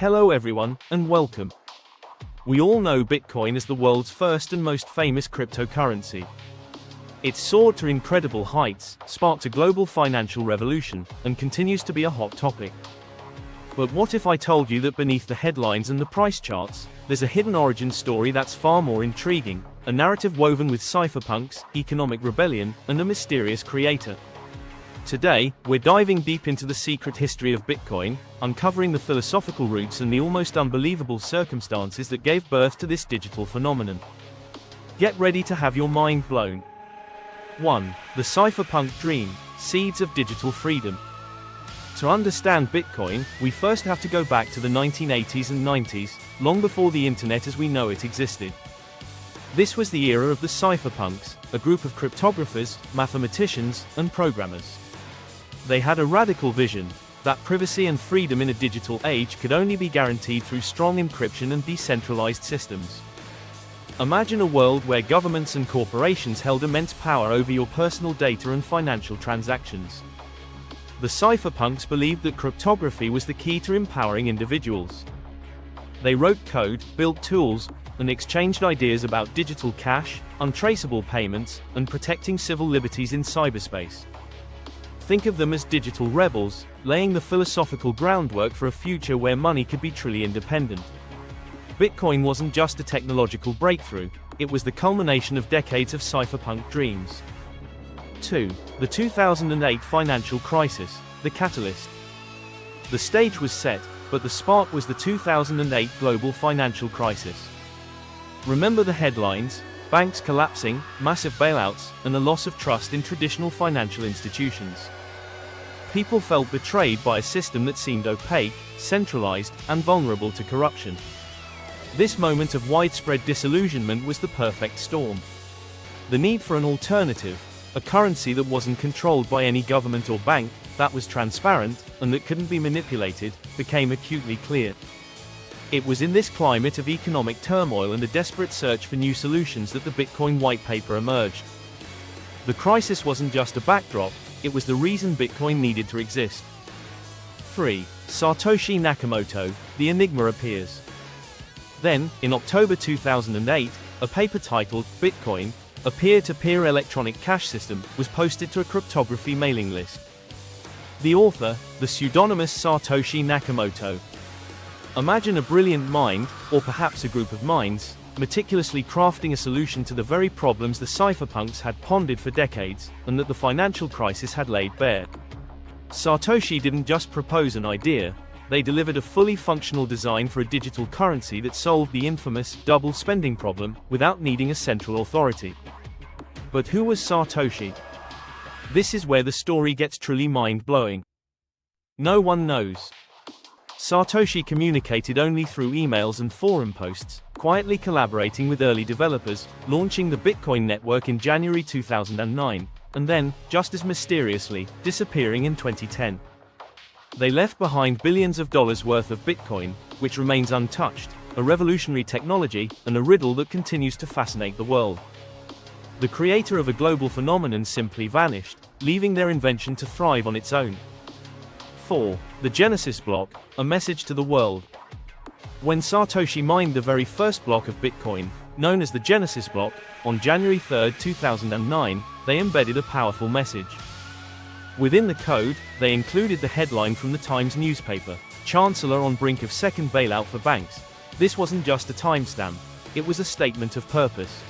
Hello everyone, and welcome. We all know Bitcoin as the world's first and most famous cryptocurrency. It soared to incredible heights, sparked a global financial revolution, and continues to be a hot topic. But what if I told you that beneath the headlines and the price charts, there's a hidden origin story that's far more intriguing, a narrative woven with cypherpunks, economic rebellion, and a mysterious creator? Today, we're diving deep into the secret history of Bitcoin, uncovering the philosophical roots and the almost unbelievable circumstances that gave birth to this digital phenomenon. Get ready to have your mind blown. 1. The cypherpunk dream, seeds of digital freedom. To understand Bitcoin, we first have to go back to the 1980s and 90s, long before the internet as we know it existed. This was the era of the cypherpunks, a group of cryptographers, mathematicians, and programmers. They had a radical vision that privacy and freedom in a digital age could only be guaranteed through strong encryption and decentralized systems. Imagine a world where governments and corporations held immense power over your personal data and financial transactions. The cypherpunks believed that cryptography was the key to empowering individuals. They wrote code, built tools, and exchanged ideas about digital cash, untraceable payments, and protecting civil liberties in cyberspace. Think of them as digital rebels, laying the philosophical groundwork for a future where money could be truly independent. Bitcoin wasn't just a technological breakthrough, it was the culmination of decades of cypherpunk dreams. 2. The 2008 financial crisis, the catalyst. The stage was set, but the spark was the 2008 global financial crisis. Remember the headlines: banks collapsing, massive bailouts, and a loss of trust in traditional financial institutions. People felt betrayed by a system that seemed opaque, centralized, and vulnerable to corruption. This moment of widespread disillusionment was the perfect storm. The need for an alternative, a currency that wasn't controlled by any government or bank, that was transparent, and that couldn't be manipulated, became acutely clear. It was in this climate of economic turmoil and a desperate search for new solutions that the Bitcoin white paper emerged. The crisis wasn't just a backdrop, it was the reason Bitcoin needed to exist. 3. Satoshi Nakamoto, the enigma appears. Then, in October 2008, a paper titled Bitcoin, a peer-to-peer electronic cash system, was posted to a cryptography mailing list. The author, the pseudonymous Satoshi Nakamoto. Imagine a brilliant mind, or perhaps a group of minds, meticulously crafting a solution to the very problems the cypherpunks had pondered for decades, and that the financial crisis had laid bare. Satoshi didn't just propose an idea, they delivered a fully functional design for a digital currency that solved the infamous double spending problem without needing a central authority. But who was Satoshi? This is where the story gets truly mind-blowing. No one knows. Satoshi communicated only through emails and forum posts, quietly collaborating with early developers, launching the Bitcoin network in January 2009, and then, just as mysteriously, disappearing in 2010. They left behind billions of dollars worth of Bitcoin, which remains untouched, a revolutionary technology, and a riddle that continues to fascinate the world. The creator of a global phenomenon simply vanished, leaving their invention to thrive on its own. 4. The Genesis block, a message to the world. When Satoshi mined the very first block of Bitcoin, known as the Genesis block, on January 3, 2009, they embedded a powerful message. Within the code, they included the headline from the Times newspaper, "Chancellor on brink of second bailout for banks." This wasn't just a timestamp, it was a statement of purpose.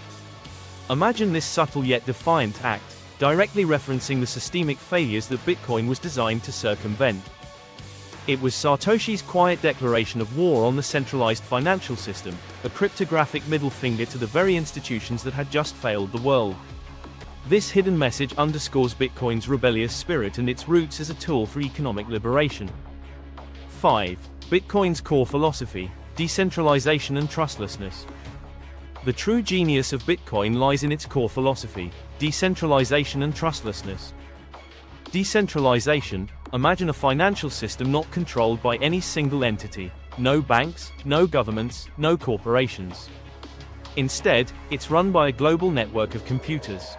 Imagine this subtle yet defiant act, directly referencing the systemic failures that Bitcoin was designed to circumvent. It was Satoshi's quiet declaration of war on the centralized financial system, a cryptographic middle finger to the very institutions that had just failed the world. This hidden message underscores Bitcoin's rebellious spirit and its roots as a tool for economic liberation. 5. Bitcoin's core philosophy, decentralization and trustlessness. The true genius of Bitcoin lies in its core philosophy, decentralization and trustlessness. Decentralization, imagine a financial system not controlled by any single entity, no banks, no governments, no corporations. Instead, it's run by a global network of computers.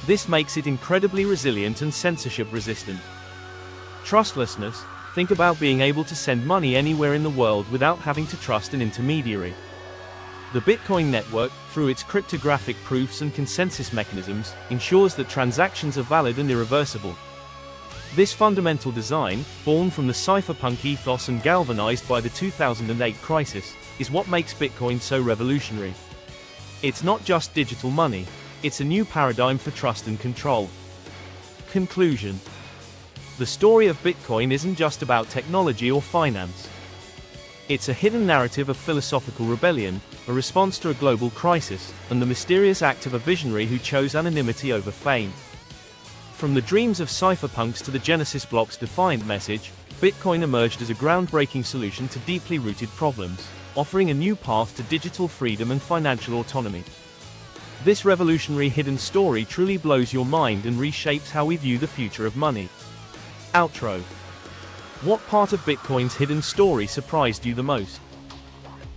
This makes it incredibly resilient and censorship resistant. Trustlessness, Think about being able to send money anywhere in the world without having to trust an intermediary. The Bitcoin network, through its cryptographic proofs and consensus mechanisms, ensures that transactions are valid and irreversible. This fundamental design, born from the cypherpunk ethos and galvanized by the 2008 crisis, is what makes Bitcoin so revolutionary. It's not just digital money, it's a new paradigm for trust and control. Conclusion. The story of Bitcoin isn't just about technology or finance. It's a hidden narrative of philosophical rebellion, a response to a global crisis, and the mysterious act of a visionary who chose anonymity over fame. From the dreams of cypherpunks to the Genesis block's defiant message, Bitcoin emerged as a groundbreaking solution to deeply rooted problems, offering a new path to digital freedom and financial autonomy. This revolutionary hidden story truly blows your mind and reshapes how we view the future of money. Outro. What part of Bitcoin's hidden story surprised you the most?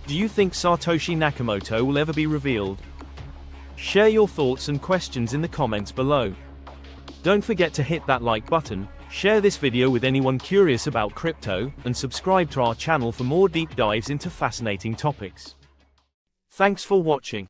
Do you think Satoshi Nakamoto will ever be revealed? Share your thoughts and questions in the comments below. Don't forget to hit that like button, share this video with anyone curious about crypto, and subscribe to our channel for more deep dives into fascinating topics. Thanks for watching.